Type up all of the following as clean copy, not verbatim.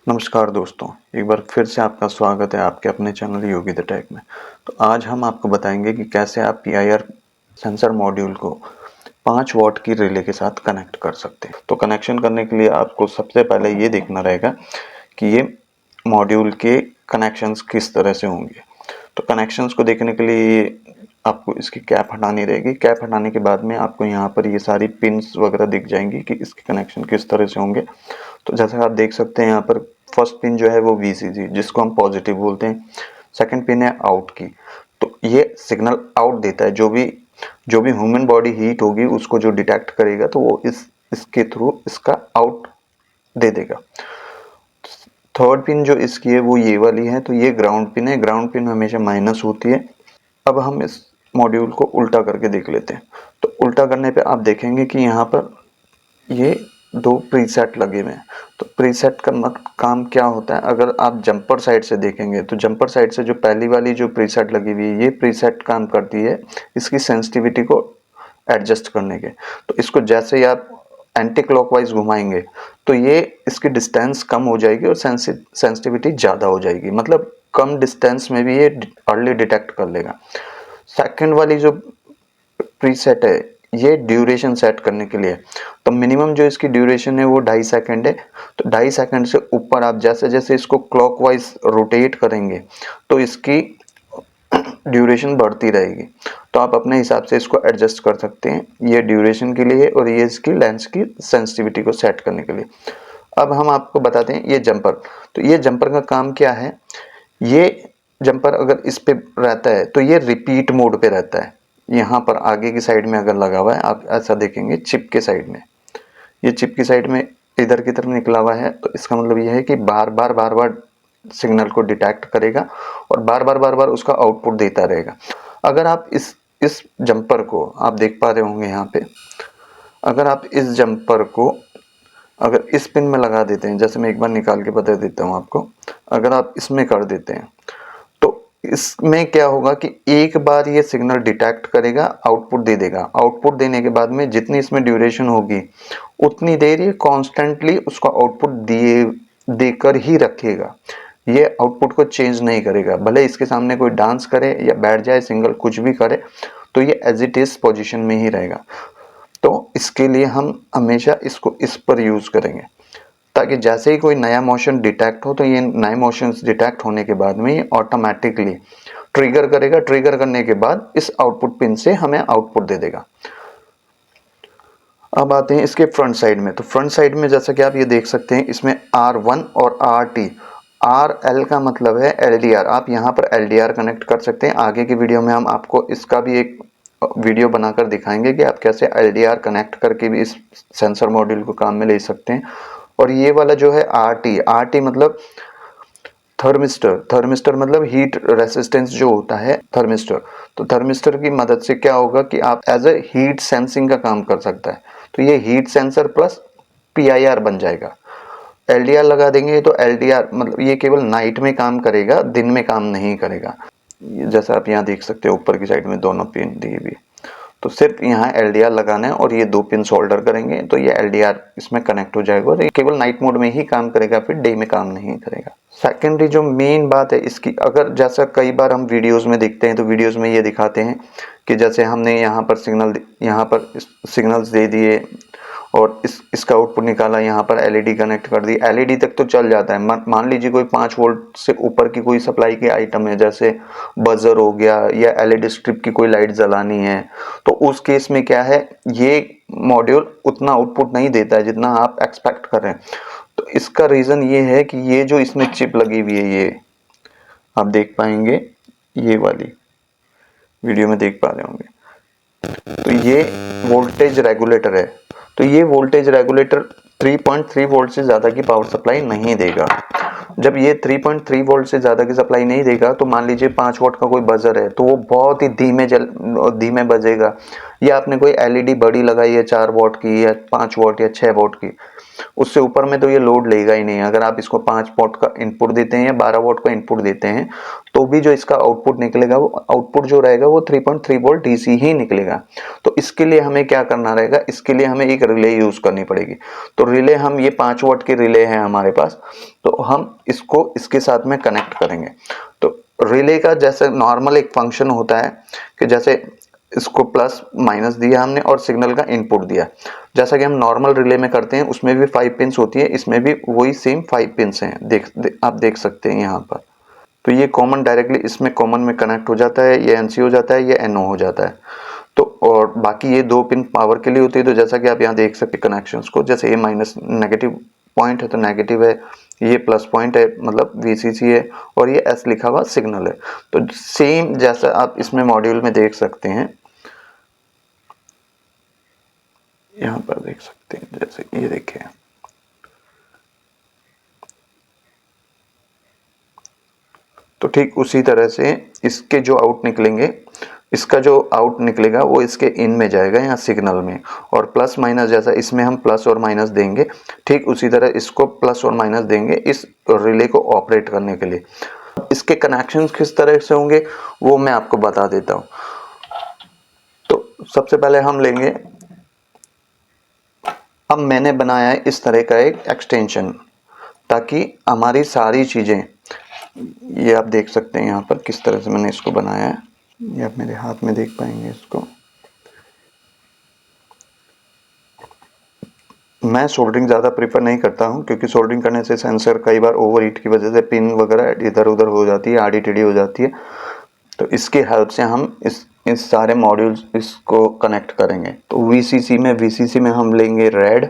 नमस्कार दोस्तों, एक बार फिर से आपका स्वागत है आपके अपने चैनल योगी द टेक में। तो आज हम आपको बताएंगे कि कैसे आप पीआईआर सेंसर मॉड्यूल को 5 वॉट की रिले के साथ कनेक्ट कर सकते हैं। तो कनेक्शन करने के लिए आपको सबसे पहले ये देखना रहेगा कि ये मॉड्यूल के कनेक्शंस किस तरह से होंगे। तो कनेक्शंस को देखने के लिए आपको इसकी कैप हटानी रहेगी। कैप हटाने के बाद में आपको यहाँ पर ये सारी पिन्स वगैरह दिख जाएंगी कि इसके कनेक्शन किस तरह से होंगे। तो जैसा आप देख सकते हैं यहाँ पर फर्स्ट पिन जो है वो VCG जिसको हम पॉजिटिव बोलते हैं। सेकंड पिन है आउट की, तो ये सिग्नल आउट देता है। जो भी ह्यूमन बॉडी हीट होगी उसको जो डिटेक्ट करेगा तो वो इसके थ्रू इसका आउट दे देगा। थर्ड पिन जो इसकी है वो ये वाली है, तो ये ग्राउंड पिन है। ग्राउंड पिन हमेशा माइनस होती है। अब हम इस मॉड्यूल को उल्टा करके देख लेते हैं। तो उल्टा करने पे आप देखेंगे कि यहाँ पर ये 2 प्रीसेट लगे हुए हैं। तो प्रीसेट का काम क्या होता है, अगर आप जंपर साइड से देखेंगे तो जंपर साइड से जो पहली वाली जो प्रीसेट लगी हुई है ये प्रीसेट काम करती है इसकी सेंसिटिविटी को एडजस्ट करने के। तो इसको जैसे ही आप एंटी क्लॉकवाइज घुमाएंगे तो ये इसकी डिस्टेंस कम हो जाएगी और सेंसिटिविटी ज़्यादा हो जाएगी, मतलब कम डिस्टेंस में भी ये अर्ली डिटेक्ट कर लेगा। सेकंड वाली जो प्रीसेट है ये ड्यूरेशन सेट करने के लिए, तो मिनिमम जो इसकी ड्यूरेशन है वो 2.5 सेकंड है। तो 2.5 सेकंड से ऊपर आप जैसे जैसे इसको क्लॉकवाइज रोटेट करेंगे तो इसकी ड्यूरेशन बढ़ती रहेगी। तो आप अपने हिसाब से इसको एडजस्ट कर सकते हैं, ये ड्यूरेशन के लिए और ये इसकी लेंस की सेंसिटिविटी को सेट करने के लिए। अब हम आपको बताते हैं ये जंपर। तो ये जंपर का काम क्या है, ये जंपर अगर इस पे रहता है तो ये रिपीट मोड पे रहता है। यहाँ पर आगे की साइड में अगर लगा हुआ है आप ऐसा देखेंगे चिप के साइड में, ये चिप की साइड में इधर की तरफ निकला हुआ है, तो इसका मतलब यह है कि बार बार सिग्नल को डिटेक्ट करेगा और बार बार उसका आउटपुट देता रहेगा। अगर आप इस जंपर को आप देख पा रहे होंगे यहाँ पे, अगर आप इस जंपर को अगर इस पिन में लगा देते हैं, जैसे मैं एक बार निकाल के बता देता हूँ आपको, अगर आप इसमें कर देते हैं तो इसमें क्या होगा कि एक बार ये सिग्नल डिटेक्ट करेगा, आउटपुट दे देगा। आउटपुट देने के बाद में जितनी इसमें ड्यूरेशन होगी उतनी देर ये कॉन्स्टेंटली उसका आउटपुट देकर ही रखेगा। ये आउटपुट को चेंज नहीं करेगा, भले इसके सामने कोई डांस करे या बैठ जाए सिंगल कुछ भी करे तो ये एज इट इज पोजिशन में ही रहेगा। तो इसके लिए हम हमेशा इसको इस पर यूज करेंगे ताकि जैसे ही कोई नया मोशन डिटेक्ट हो तो ये नए मोशंस डिटेक्ट होने के बाद में ये ऑटोमेटिकली ट्रिगर करेगा। ट्रिगर करने के बाद इस आउटपुट पिन से हमें आउटपुट दे देगा। अब आते हैं इसके फ्रंट साइड में। तो फ्रंट साइड में जैसा कि आप ये देख सकते हैं इसमें R1 और RT, RL का मतलब है LDR। आप यहाँ पर LDR कनेक्ट कर सकते हैं। आगे की वीडियो में हम आपको इसका भी एक वीडियो बनाकर दिखाएंगे कि आप कैसे LDR कनेक्ट करके भी इस सेंसर मॉड्यूल को काम में ले सकते हैं। और ये वाला जो है RT मतलब थर्मिस्टर। थर्मिस्टर मतलब हीट रेसिस्टेंस जो होता है थर्मिस्टर। तो थर्मिस्टर की मदद से क्या होगा कि आप एज ए हीट सेंसिंग का काम कर सकता है। तो ये हीट सेंसर प्लस PIR बन जाएगा। LDR लगा देंगे तो LDR मतलब ये केवल नाइट में काम करेगा, दिन में काम नहीं करेगा। जैसा आप यहाँ देख सकते हो ऊपर की साइड में दोनों पिन दी हुई, तो सिर्फ यहाँ LDR लगाना है और ये 2 पिन सोल्डर करेंगे तो ये LDR इसमें कनेक्ट हो जाएगा और ये केवल नाइट मोड में ही काम करेगा, फिर डे में काम नहीं करेगा। सेकेंडरी जो मेन बात है इसकी, अगर जैसा कई बार हम वीडियोस में देखते हैं तो वीडियोस में ये दिखाते हैं कि जैसे हमने यहाँ पर सिग्नल्स दे दिए और इसका आउटपुट निकाला, यहाँ पर LED कनेक्ट कर दी। LED तक तो चल जाता है। मान लीजिए कोई 5 वोल्ट से ऊपर की कोई सप्लाई की आइटम है, जैसे बजर हो गया या LED स्ट्रिप की कोई लाइट जलानी है, तो उस केस में क्या है ये मॉड्यूल उतना आउटपुट नहीं देता है जितना आप एक्सपेक्ट कर रहे हैं। तो इसका रीज़न ये है कि ये जो इसमें चिप लगी हुई है, ये आप देख पाएंगे, ये वाली वीडियो में देख पा रहे होंगे, तो ये वोल्टेज रेगुलेटर है। तो ये वोल्टेज रेगुलेटर 3.3 वोल्ट से ज़्यादा की पावर सप्लाई नहीं देगा। जब ये 3.3 वोल्ट से ज़्यादा की सप्लाई नहीं देगा तो मान लीजिए 5 वोट का कोई बजर है तो वो बहुत ही धीमे बजेगा। या आपने कोई LED बड़ी लगाई है 4 वोट की या 5 वोट या 6 वोट की, उससे ऊपर में तो ये लोड लेगा ही नहीं। अगर आप इसको 5 वॉट का इनपुट देते हैं या 12 वॉट का इनपुट देते हैं तो भी जो इसका आउटपुट निकलेगा वो आउटपुट जो रहेगा वो 3.3 वोल्ट डीसी ही निकलेगा। तो इसके लिए हमें क्या करना रहेगा, इसके लिए हमें एक रिले यूज करनी पड़ेगी। तो रिले हम ये 5 वॉट की रिले है हमारे पास, तो हम इसको इसके साथ में कनेक्ट करेंगे। तो रिले का जैसे नॉर्मल एक फंक्शन होता है कि जैसे इसको प्लस माइनस दिया हमने और सिग्नल का इनपुट दिया, जैसा कि हम नॉर्मल रिले में करते हैं, उसमें भी 5 पिन्स होती है, इसमें भी वही सेम 5 पिन्स हैं। आप देख सकते हैं यहाँ पर। तो ये कॉमन डायरेक्टली इसमें कॉमन में कनेक्ट हो जाता है, ये एनसी हो जाता है, ये एनओ हो जाता है। तो और बाकी ये 2 पिन पावर के लिए होती है। तो जैसा कि आप यहाँ देख सकते हैं कनेक्शंस को, जैसे ये माइनस नेगेटिव पॉइंट है तो नेगेटिव है, ये प्लस पॉइंट है मतलब वीसीसी है, और ये एस लिखा हुआ सिग्नल है। तो सेम जैसा आप इसमें मॉड्यूल में देख सकते हैं, यहाँ पर देख सकते हैं, जैसे ये देखें, तो ठीक उसी तरह से इसके जो आउट निकलेंगे, इसका जो आउट निकलेगा वो इसके इन में जाएगा यहाँ सिग्नल में, और प्लस माइनस जैसा इसमें हम प्लस और माइनस देंगे, ठीक उसी तरह इसको प्लस और माइनस देंगे इस रिले को ऑपरेट करने के लिए। इसके कनेक्शंस किस तरह से होंगे वो मैं आपको बता देता हूँ। तो सबसे पहले हम लेंगे, अब मैंने बनाया है इस तरह का एक एक्सटेंशन, ताकि हमारी सारी चीज़ें, ये आप देख सकते हैं यहाँ पर किस तरह से मैंने इसको बनाया है, ये आप मेरे हाथ में देख पाएंगे इसको। मैं सोल्डरिंग ज़्यादा प्रेफर नहीं करता हूँ, क्योंकि सोल्डरिंग करने से सेंसर कई बार ओवर हीट की वजह से पिन वगैरह इधर उधर हो जाती है, आड़ी टेढ़ी हो जाती है। तो इसकी हेल्प से हम इस सारे मॉड्यूल्स इसको कनेक्ट करेंगे। तो वीसीसी में हम लेंगे रेड,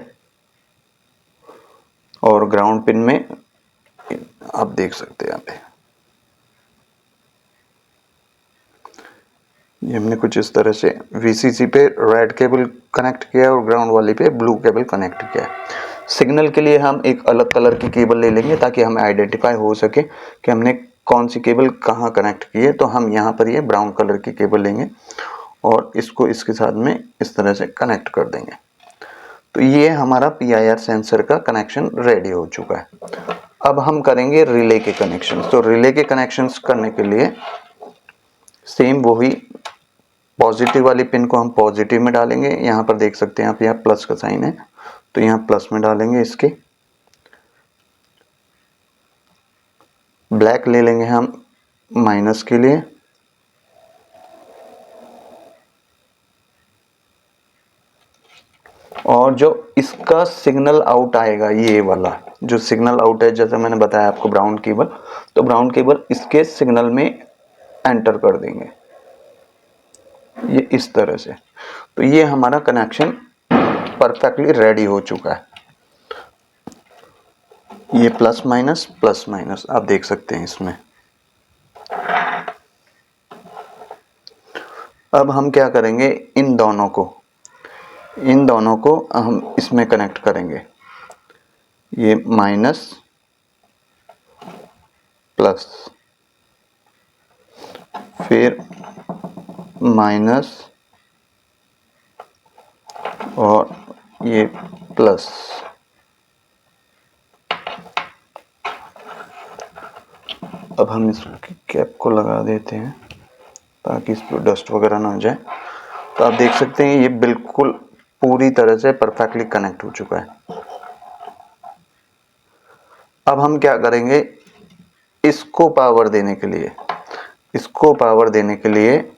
और ग्राउंड पिन में आप देख सकते हैं यहाँ पे ये हमने कुछ इस तरह से वीसीसी पे रेड केबल कनेक्ट किया और ग्राउंड वाली पे ब्लू केबल कनेक्ट किया है। सिग्नल के लिए हम एक अलग कलर की केबल ले लेंगे ताकि हमें आइडेंटिफाई हो सके कि हमने कौन सी केबल कहाँ कनेक्ट की है। तो हम यहाँ पर ये ब्राउन कलर की केबल लेंगे और इसको इसके साथ में इस तरह से कनेक्ट कर देंगे। तो ये हमारा PIR सेंसर का कनेक्शन रेडी हो चुका है। अब हम करेंगे रिले के कनेक्शन। तो रिले के कनेक्शंस करने के लिए सेम वही पॉजिटिव वाली पिन को हम पॉजिटिव में डालेंगे। यहाँ पर देख सकते हैं आप, यहाँ प्लस का साइन है तो यहाँ प्लस में डालेंगे। इसके ब्लैक ले लेंगे हम माइनस के लिए, और जो इसका सिग्नल आउट आएगा, ये वाला जो सिग्नल आउट है, जैसे मैंने बताया आपको ब्राउन केबल, तो ब्राउन केबल इसके सिग्नल में एंटर कर देंगे ये इस तरह से। तो ये हमारा कनेक्शन परफेक्टली रेडी हो चुका है। ये प्लस माइनस आप देख सकते हैं इसमें। अब हम क्या करेंगे, इन दोनों को हम इसमें कनेक्ट करेंगे। ये माइनस प्लस, फिर माइनस और ये प्लस। अब हम इस कैप को लगा देते हैं ताकि इस पर डस्ट वगैरह ना जाए। तो आप देख सकते हैं ये बिल्कुल पूरी तरह से परफेक्टली कनेक्ट हो चुका है। अब हम क्या करेंगे, इसको पावर देने के लिए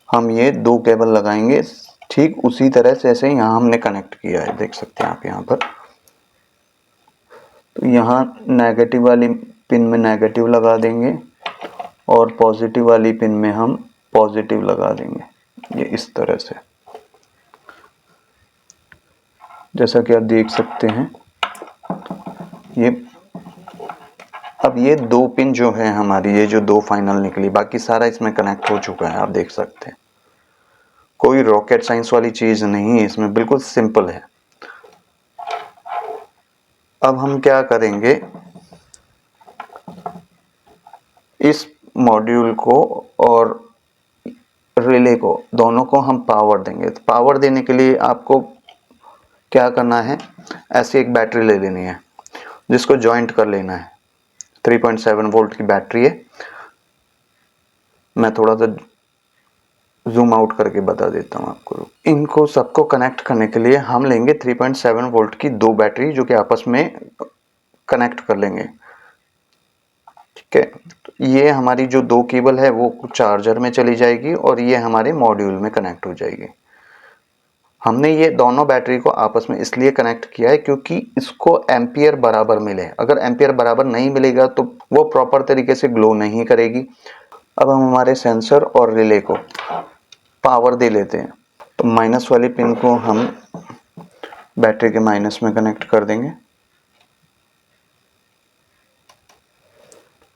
हम ये 2 केबल लगाएंगे ठीक उसी तरह से जैसे यहाँ हमने कनेक्ट किया है। देख सकते हैं आप यहाँ पर। तो यहाँ नेगेटिव वाली पिन में नेगेटिव लगा देंगे और पॉजिटिव वाली पिन में हम पॉजिटिव लगा देंगे, ये इस तरह से, जैसा कि आप देख सकते हैं। ये अब ये 2 पिन जो है हमारी, ये जो 2 फाइनल निकली, बाकी सारा इसमें कनेक्ट हो चुका है। आप देख सकते हैं कोई रॉकेट साइंस वाली चीज नहीं है इसमें, बिल्कुल सिंपल है। अब हम क्या करेंगे, इस मॉड्यूल को और रिले को दोनों को हम पावर देंगे। तो पावर देने के लिए आपको क्या करना है, ऐसी एक बैटरी ले लेनी है जिसको जॉइंट कर लेना है। 3.7 वोल्ट की बैटरी है। मैं थोड़ा सा जूम आउट करके बता देता हूँ आपको। इनको सबको कनेक्ट करने के लिए हम लेंगे 3.7 वोल्ट की दो बैटरी जो कि आपस में कनेक्ट कर लेंगे। ठीक है, तो ये हमारी जो दो केबल है वो चार्जर में चली जाएगी और ये हमारे मॉड्यूल में कनेक्ट हो जाएगी। हमने ये दोनों बैटरी को आपस में इसलिए कनेक्ट किया है क्योंकि इसको एम्पियर बराबर मिले। अगर एम्पियर बराबर नहीं मिलेगा तो वो प्रॉपर तरीके से ग्लो नहीं करेगी। अब हम हमारे सेंसर और रिले को पावर दे लेते हैं। तो माइनस वाली पिन को हम बैटरी के माइनस में कनेक्ट कर देंगे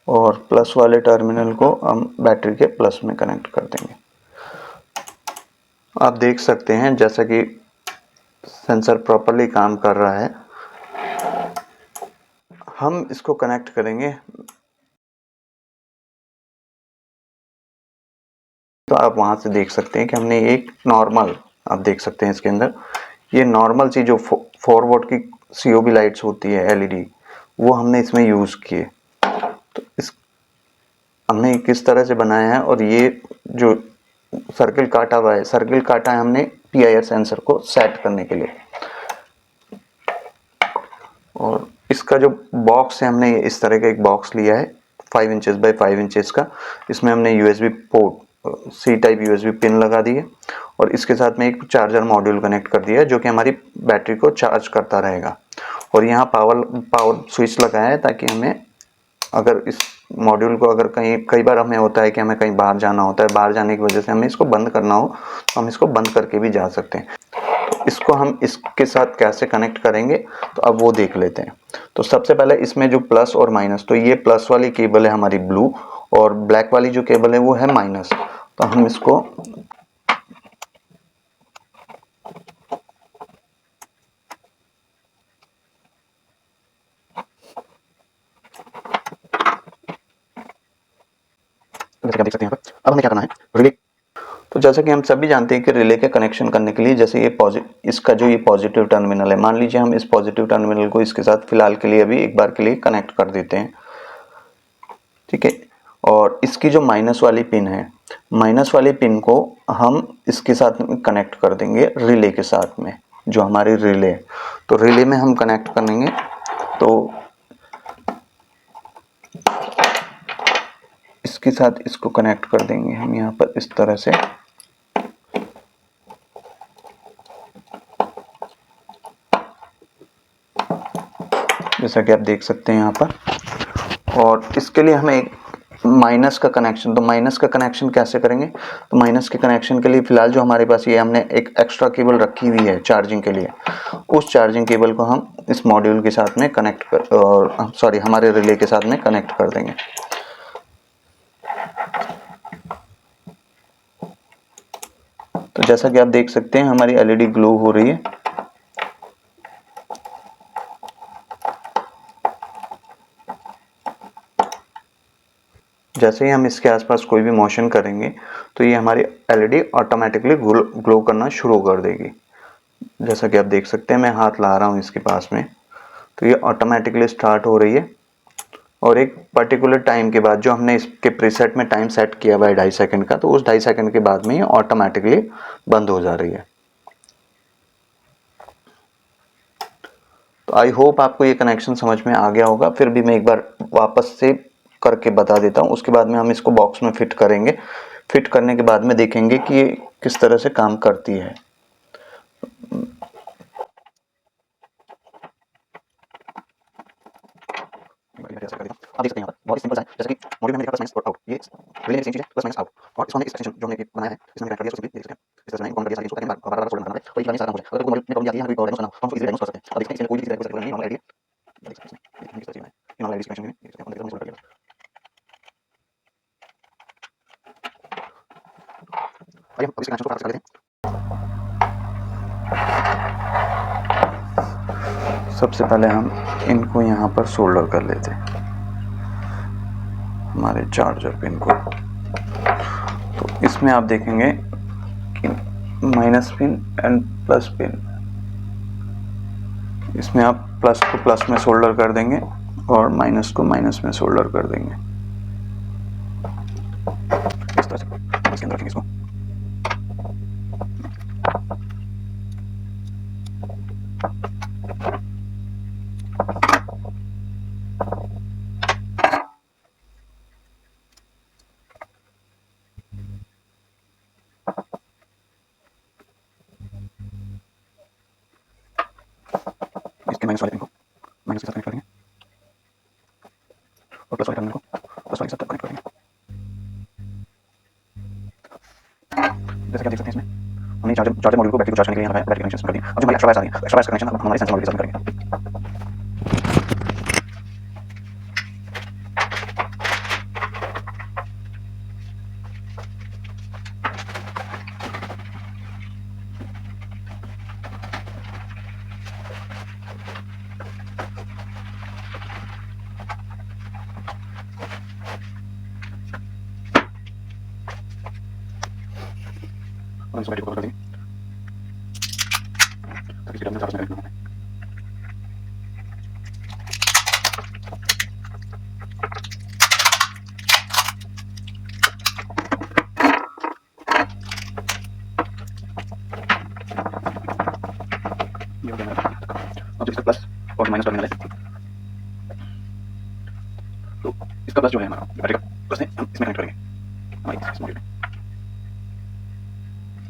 और प्लस वाले टर्मिनल को हम बैटरी के प्लस में कनेक्ट कर देंगे। आप देख सकते हैं जैसा कि सेंसर प्रॉपरली काम कर रहा है। हम इसको कनेक्ट करेंगे तो आप वहां से देख सकते हैं कि हमने एक नॉर्मल, आप देख सकते हैं इसके अंदर ये नॉर्मल सी जो 4 वोल्ट की COB लाइट्स होती है LED, वो हमने इसमें यूज़ किए। तो इस हमने किस तरह से बनाया है और ये जो सर्किल काटा हुआ है, सर्किल काटा है हमने PIR सेंसर को सेट करने के लिए। और इसका जो बॉक्स है हमने इस तरह का एक बॉक्स लिया है 5 इंचेस बाय 5 इंचेस का। इसमें हमने USB port C type USB pin लगा दी है और इसके साथ में एक चार्जर मॉड्यूल कनेक्ट कर दिया है जो कि हमारी बैटरी को चार्ज करता रहेगा। और यहाँ पावर स्विच लगाया है ताकि हमें अगर इस मॉड्यूल को अगर कई बार हमें होता है कि हमें कहीं बाहर जाना होता है, बाहर जाने की वजह से हमें इसको बंद करना हो तो हम इसको बंद करके भी जा सकते हैं। तो इसको हम इसके साथ कैसे कनेक्ट करेंगे तो अब वो देख लेते हैं। तो सबसे पहले इसमें जो प्लस और माइनस, तो ये प्लस वाली केबल है हमारी ब्लू और ब्लैक वाली जो केबल है वो है माइनस। तो हम इसको जैसे देख सकते हैं यहाँ पर। अब हमें क्या करना है, रिले। तो जैसा कि हम सभी जानते हैं कि रिले के कनेक्शन करने के लिए जैसे इसका जो ये पॉजिटिव टर्मिनल है, मान लीजिए हम इस पॉजिटिव टर्मिनल को इसके साथ फिलहाल के लिए अभी एक बार के लिए कनेक्ट कर देते हैं। ठीक है, और इसकी जो माइनस वाली पिन है, माइनस वाली पिन को हम इसके साथ में कनेक्ट कर देंगे रिले के साथ में, जो हमारी रिले है। तो रिले में हम कनेक्ट करेंगे तो इसके साथ इसको कनेक्ट कर देंगे हम यहाँ पर इस तरह से। जैसा कि आप देख सकते हैं यहाँ पर। और इसके लिए हमें एक माइनस का कनेक्शन, तो माइनस का कनेक्शन कैसे करेंगे, तो माइनस के कनेक्शन के लिए फिलहाल जो हमारे पास ये हमने एक एक्स्ट्रा केबल रखी हुई है चार्जिंग के लिए, उस चार्जिंग केबल को हम इस मॉड्यूल के साथ में कनेक्ट कर और सॉरी हमारे रिले के साथ में कनेक्ट कर देंगे। तो जैसा कि आप देख सकते हैं हमारी LED ग्लो हो रही है। जैसे ही हम इसके आसपास कोई भी मोशन करेंगे तो ये हमारी LED ऑटोमेटिकली ग्लो करना शुरू कर देगी। जैसा कि आप देख सकते हैं मैं हाथ ला रहा हूँ इसके पास में, तो ये ऑटोमेटिकली स्टार्ट हो रही है और एक पर्टिकुलर टाइम के बाद जो हमने इसके प्रीसेट में टाइम सेट किया हुआ है 2.5 सेकंड का, तो उस 2.5 सेकंड के बाद में ये ऑटोमेटिकली बंद हो जा रही है। तो आई होप आपको ये कनेक्शन समझ में आ गया होगा। फिर भी मैं एक बार वापस से करके बता देता हूँ, उसके बाद में हम इसको बॉक्स में फिट करेंगे। फिट करने के बाद में देखेंगे कि ये किस तरह से काम करती है। आप देख सकते हैं यहाँ पर बहुत सिंपल सा है, जैसे कि मॉड्यूल में लिखा प्लस माइनस और आउट, ये रिले में सेम चीज है, प्लस माइनस आउट। और इसको हमने इस एक्सटेंशन जो हमने बनाया है इसमें कनेक्ट कर दिया, इसको सिंपली देख सकते हैं इस तरह से कॉमन कर दिया, इसको बार बार सोल्डर करना है, कोई बार नहीं सारा हो जाए। अगर कोई मॉड्यूल में प्रॉब्लम आती है कोई डायग्नोस करना हो, हम इसको इजीली डायग्नोस कर सकते हैं। अब देखते हैं इसमें कोई भी चीज डायग्नोस नहीं, नॉर्मल आईडी है, देख सकते हैं हम किस तरह से बनाया है। ये नॉर्मल आईडी कनेक्शन में देख सकते हैं, हम सोल्डर कर दिया। आइए हम इस कनेक्शन को फटाफट कर लेते हैं। सबसे पहले हम इनको यहाँ पर सोल्डर कर लेते हैं हमारे चार्जर पिन को। तो इसमें आप देखेंगे कि minus pin and plus pin इसमें आप प्लस को प्लस में सोल्डर कर देंगे और माइनस को माइनस में सोल्डर कर देंगे इस तरह से। इसके अंदर रखेंगे इसको। इसके माइनस वाले पिन को माइनस के साथ कनेक्ट करेंगे और प्लस वाले टर्मिनल को प्लस वाले के साथ कनेक्ट करेंगे। जैसे कि आप देख सकते हैं इसमें हमने चार्जर मॉड्यूल को बैटरी को चार्ज करने के लिए यहाँ लगाया, बैटरी कनेक्शन कर दिया। अब जो हमारे एक्स्ट्रा वायर्स आ रही है, एक्स्ट्रा वायर्स कनेक्शन हम हमारे सेंसर मॉड्यूल के साथ करेंगे। और इस बैटरी को कवर कर देंगे ताकि टर्मिनल चार्ज में कनेक्ट ना हो। ये हो गया मेरा। अब जब इसका प्लस और माइनस टर्मिनल है तो इसका प्लस जो है हमारा बैटरी का प्लस है, हम इसमें कनेक्ट करेंगे हमारे इस मॉड्यूल में,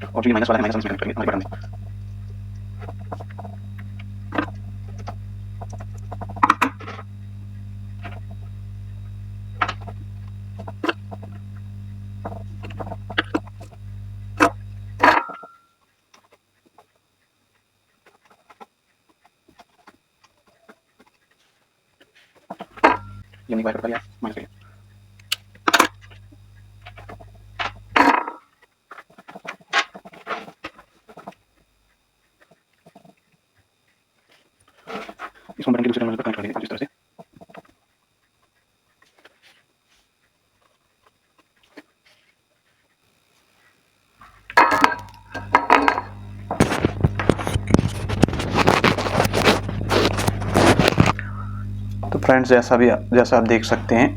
और जो ये माइनस वाला है माइनस हम इसमें कनेक्ट करेंगे हमारे बटन में। ये हमने वायर कर दिया माइनस करिए। इसको बटन के दूसरे टर्मिनल पर कनेक्ट कर देंगे कुछ इस तरह से। तो फ्रेंड्स जैसा आप देख सकते हैं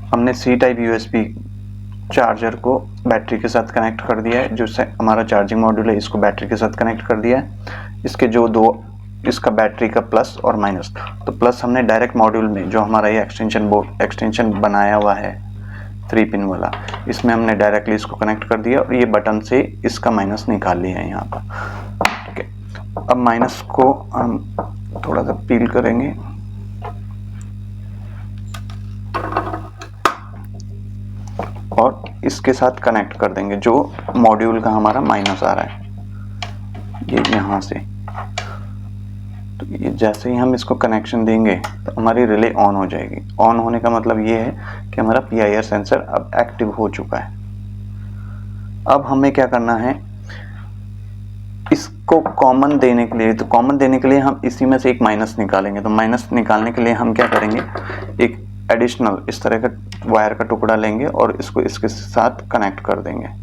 हमने सी टाइप यूएसबी चार्जर को बैटरी के साथ कनेक्ट कर दिया है। जो हमारा चार्जिंग मॉड्यूल है इसको बैटरी के साथ कनेक्ट कर दिया है। इसके जो दो इसका बैटरी का प्लस और माइनस, तो प्लस हमने डायरेक्ट मॉड्यूल में जो हमारा ये एक्सटेंशन बनाया हुआ है 3 पिन वाला, इसमें हमने डायरेक्टली इसको कनेक्ट कर दिया और ये बटन से इसका माइनस निकाल लिया है यहाँ पर। ठीक है, अब माइनस को हम थोड़ा सा पील करेंगे और इसके साथ कनेक्ट कर देंगे जो मॉड्यूल का हमारा माइनस आ रहा है ये यहाँ से। तो ये जैसे ही हम इसको कनेक्शन देंगे तो हमारी रिले ऑन हो जाएगी। ऑन होने का मतलब ये है कि हमारा PIR सेंसर अब एक्टिव हो चुका है। अब हमें क्या करना है, इसको कॉमन देने के लिए, तो कॉमन देने के लिए हम इसी में से एक माइनस निकालेंगे। तो माइनस निकालने के लिए हम क्या करेंगे, एक एडिशनल इस तरह का वायर का टुकड़ा लेंगे और इसको इसके साथ कनेक्ट कर देंगे।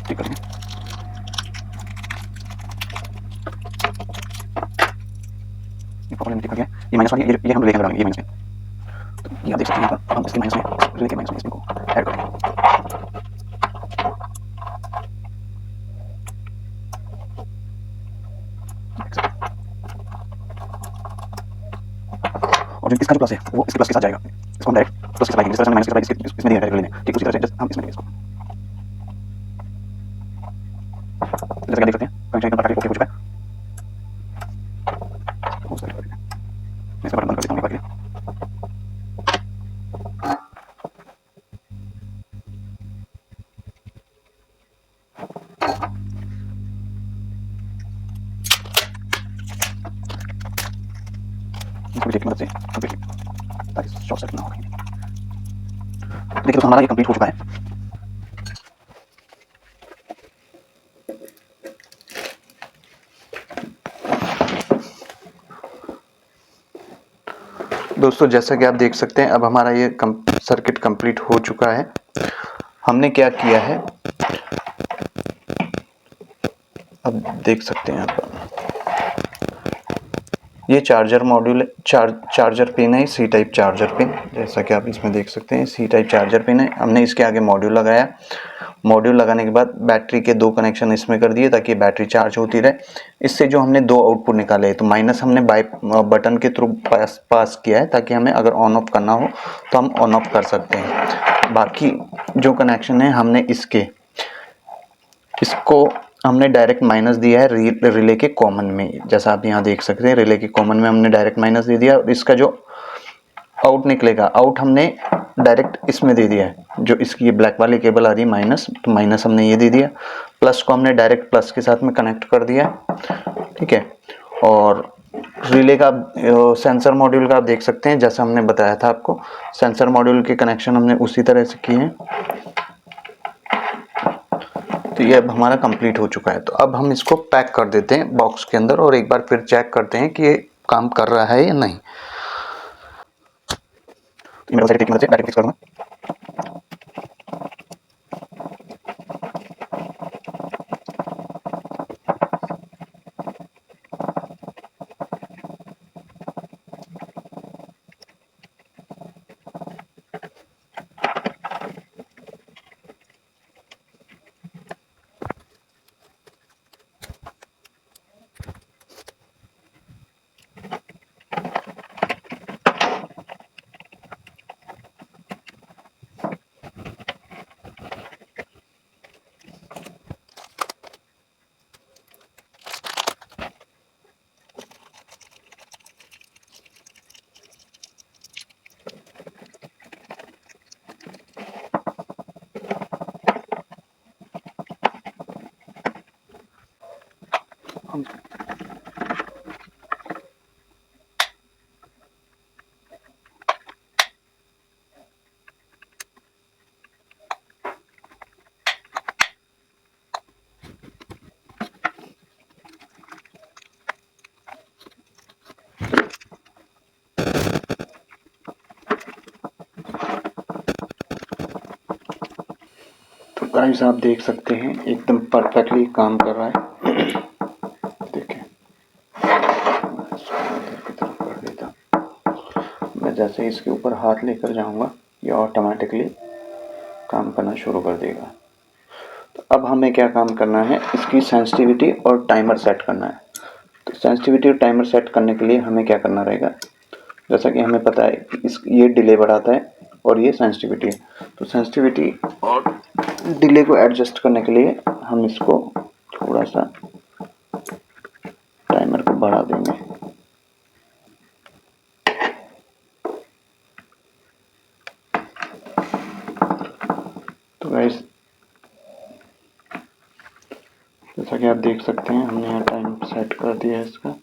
ठीक करेंगे। ये ये माइनस वाली ये हम लेकर डालेंगे ये माइनस में। तो ये आप देख सकते हैं यहाँ पर हम इसके माइनस में रिले के माइनस में इसको ऐड करेंगे। और जो इसका जो प्लस है वो इसके प्लस के साथ जाएगा, इसको हम डायरेक्ट प्लस के साथ लगाएंगे। जिस तरह से माइनस के साथ इसमें दिया है रिले में, ठीक उसी तरह से जस्ट हम इसमें देंगे इसको। जैसे कि देख सकते हैं कनेक्शन एकदम परफेक्ट ओके हो चुका है। मैं इसका बटन बंद कर देता हूँ एक बार के लिए। की मदद से कंप्लीट, ताकि शॉर्ट सर्किट ना हो कहीं। देखिए दोस्तों हमारा ये कंप्लीट हो चुका है। दोस्तों जैसा कि आप देख सकते हैं अब हमारा ये सर्किट कंप्लीट हो चुका है। हमने क्या किया है अब देख सकते हैं आप, ये चार्जर मॉड्यूल चार्जर पिन है, सी टाइप चार्जर पिन, जैसा कि आप इसमें देख सकते हैं सी टाइप चार्जर पिन है। हमने इसके आगे मॉड्यूल लगाया। मॉड्यूल लगाने के बाद बैटरी के 2 कनेक्शन इसमें कर दिए ताकि बैटरी चार्ज होती रहे। इससे जो हमने 2 आउटपुट निकाले, तो माइनस हमने बाई बटन के थ्रू पास किया है ताकि हमें अगर ऑन ऑफ करना हो तो हम ऑन ऑफ कर सकते हैं। बाकी जो कनेक्शन है हमने इसको हमने डायरेक्ट माइनस दिया है रिले के कॉमन में, जैसा आप यहाँ देख सकते हैं रिले के कॉमन में हमने डायरेक्ट माइनस दे दिया। और इसका जो आउट निकलेगा, आउट हमने डायरेक्ट इसमें दे दिया है, जो इसकी ये ब्लैक वाली केबल आ रही है माइनस, तो माइनस हमने ये दे दिया। प्लस को हमने डायरेक्ट प्लस के साथ में कनेक्ट कर दिया, ठीक है। और रिले का सेंसर मॉड्यूल का आप देख सकते हैं, जैसा हमने बताया था आपको, सेंसर मॉड्यूल के कनेक्शन हमने उसी तरह से किए हैं। तो ये अब हमारा कंप्लीट हो चुका है। तो अब हम इसको पैक कर देते हैं बॉक्स के अंदर और एक बार फिर चेक करते हैं कि ये काम कर रहा है या नहीं। तो मैं बैटरी की मदद से बैटरी फिक्स करूंगा। तो गाइस आप देख सकते हैं एकदम परफेक्टली काम कर रहा है। देखिए मैं जैसे इसके ऊपर हाथ लेकर जाऊंगा ये ऑटोमेटिकली काम करना शुरू कर देगा। तो अब हमें क्या काम करना है, इसकी सेंसिटिविटी और टाइमर सेट करना है। तो सेंसिटिविटी और टाइमर सेट करने के लिए हमें क्या करना रहेगा, जैसा कि हमें पता है कि ये डिले बढ़ाता है और ये सेंसिटिविटी है। तो सेंसिटिविटी और डिले को एडजस्ट करने के लिए हम इसको थोड़ा सा टाइमर को बढ़ा देंगे। तो गाइस जैसा कि आप देख सकते हैं हमने यहाँ टाइम सेट कर दिया है इसका।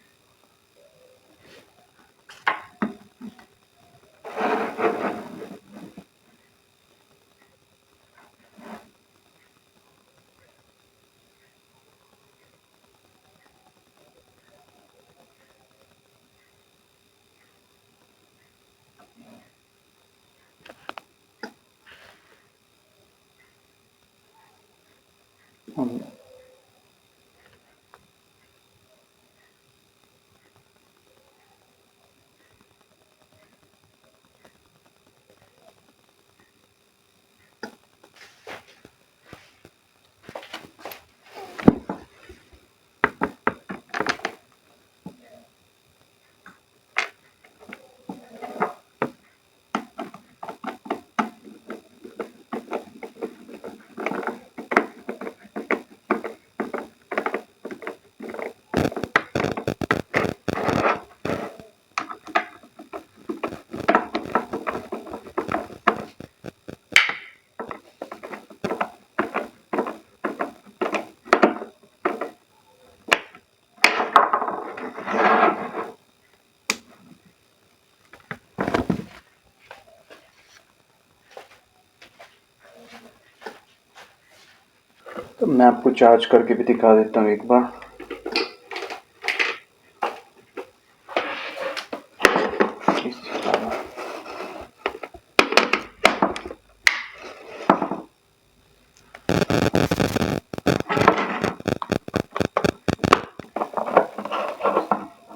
तो मैं आपको चार्ज करके भी दिखा देता हूँ एक बार।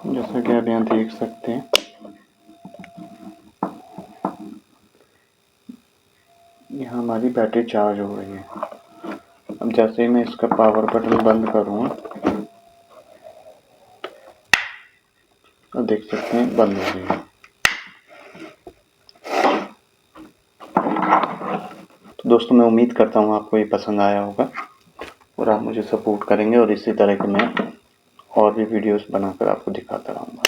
जैसा कि आप यहाँ देख सकते हैं, यहाँ हमारी बैटरी चार्ज हो रही है। अब जैसे ही मैं इसका पावर बटन बंद करूँगा, तो देख सकते हैं बंद हो गई है। तो दोस्तों, मैं उम्मीद करता हूँ आपको ये पसंद आया होगा और आप मुझे सपोर्ट करेंगे, और इसी तरह के मैं और भी वीडियोस बनाकर आपको दिखाता रहूँगा।